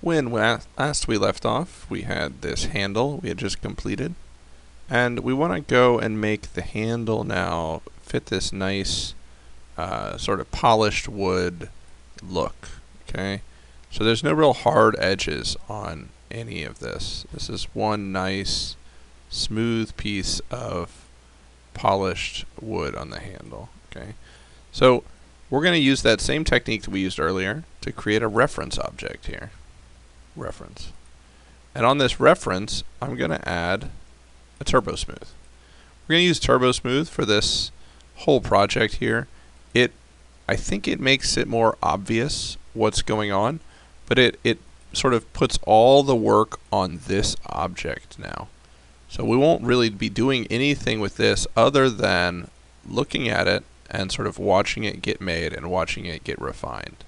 When last we left off, we had this handle we had just completed, and we want to go and make the handle now fit this nice sort of polished wood look. Okay, so there's no real hard edges on any of this. This is one nice smooth piece of polished wood on the handle. Okay, so we're going to use that same technique that we used earlier to create a reference object here. Reference. And on this reference, I'm going to add a turbo smooth. We're going to use turbo smooth for this whole project here. I think it makes it more obvious what's going on, but it sort of puts all the work on this object now. So we won't really be doing anything with this other than looking at it and sort of watching it get made and watching it get refined.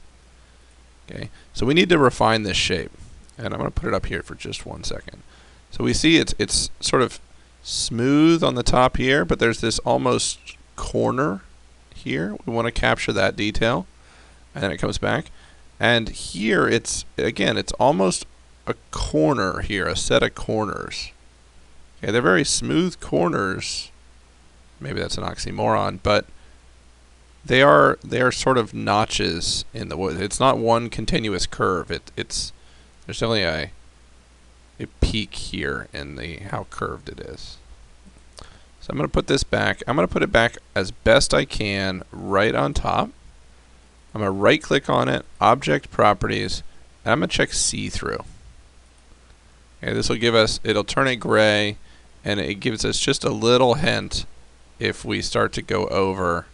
Okay, so we need to refine this shape. And I'm going to put it up here for just 1 second. So we see it's sort of smooth on the top here, but there's this almost corner here. We want to capture that detail. And then it comes back. And here it's almost a corner here, a set of corners. Okay, they're very smooth corners. Maybe that's an oxymoron, but they are sort of notches in the wood. It's not one continuous curve. There's definitely a peak here in how curved it is. So I'm going to put this back. I'm going to put it back as best I can right on top. I'm going to right click on it, Object Properties, and I'm going to check See-Through. Okay, this will give us, it'll turn it gray, and it gives us just a little hint if we start to go over,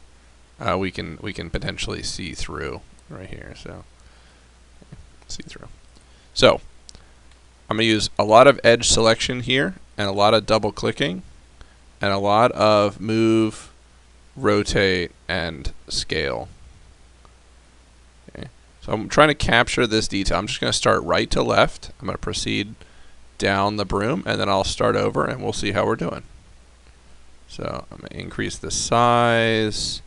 we can potentially see through right here. So see through. So I'm going to use a lot of edge selection here and a lot of double clicking and a lot of move, rotate, and scale. Okay. So I'm trying to capture this detail. I'm just going to start right to left. I'm going to proceed down the broom and then I'll start over and we'll see how we're doing. So I'm going to increase the size.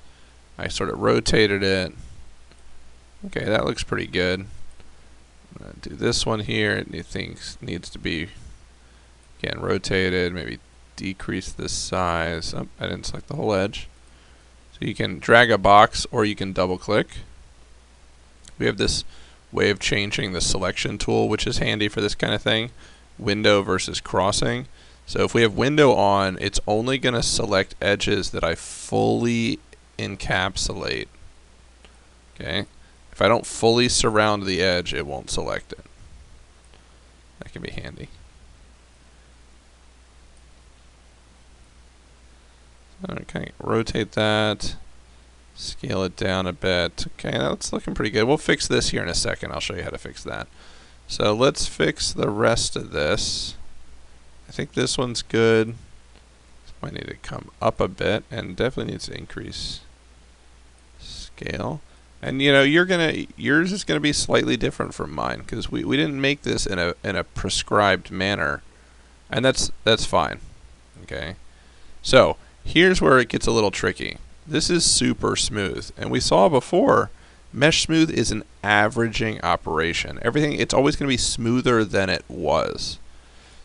I sort of rotated it. Okay, that looks pretty good. I'm going to do this one here. It needs to be, again, rotated. Maybe decrease the size. Oh, I didn't select the whole edge. So you can drag a box or you can double click. We have this way of changing the selection tool, which is handy for this kind of thing. Window versus crossing. So if we have window on, it's only going to select edges that I fully encapsulate. Okay. If I don't fully surround the edge, it won't select it. That can be handy. Okay, rotate that, scale it down a bit. Okay, that's looking pretty good. We'll fix this here in a second. I'll show you how to fix that. So let's fix the rest of this. I think this one's good. This might need to come up a bit and definitely needs to increase scale. And you know, yours is gonna be slightly different from mine because we didn't make this in a prescribed manner, and that's fine. Okay, so here's where it gets a little tricky. This is super smooth, and we saw before, mesh smooth is an averaging operation. It's always gonna be smoother than it was.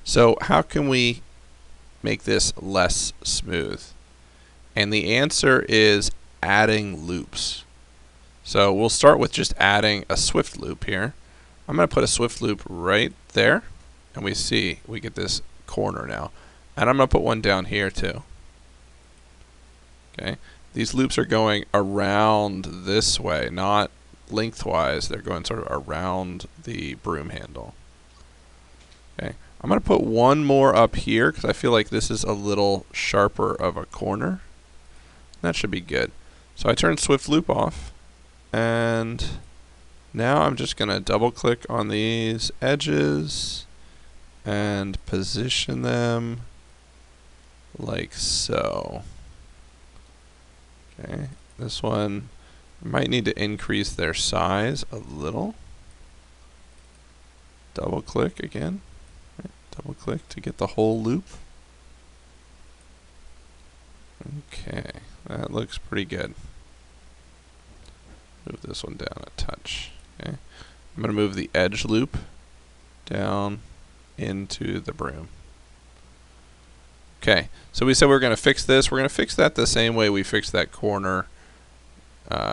So how can we make this less smooth? And the answer is adding loops. So we'll start with just adding a swift loop here. I'm going to put a swift loop right there, and we get this corner now. And I'm going to put one down here too. Okay, these loops are going around this way, not lengthwise. They're going sort of around the broom handle. Okay, I'm going to put one more up here because I feel like this is a little sharper of a corner. That should be good. So I turn swift loop off. And now I'm just going to double click on these edges and position them like so. Okay, this one might need to increase their size a little. Double click again. Right, double click to get the whole loop. Okay, that looks pretty good. Move this one down a touch. Okay, I'm going to move the edge loop down into the broom. Okay, so we said we were going to fix this. We're going to fix that the same way we fixed that corner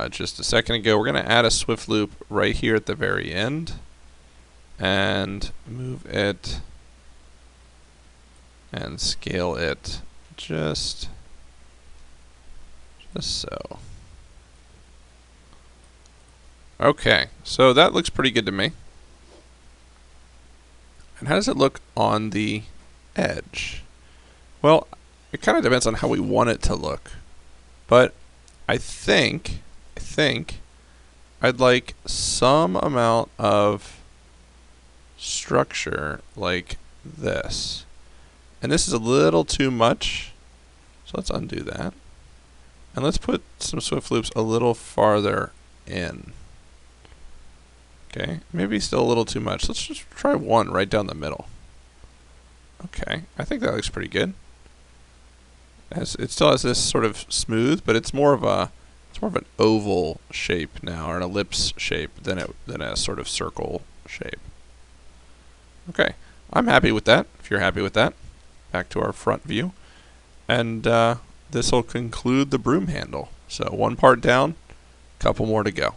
just a second ago. We're going to add a swift loop right here at the very end and move it and scale it just so. Okay, so that looks pretty good to me. And how does it look on the edge? Well, it kind of depends on how we want it to look. But I think I'd like some amount of structure like this. And this is a little too much, so let's undo that. And let's put some swift loops a little farther in. Okay, maybe still a little too much. Let's just try one right down the middle. Okay, I think that looks pretty good. It still has this sort of smooth, but it's more of an oval shape now, or an ellipse shape than a sort of circle shape. Okay, I'm happy with that. If you're happy with that, back to our front view, and this will conclude the broom handle. So one part down, couple more to go.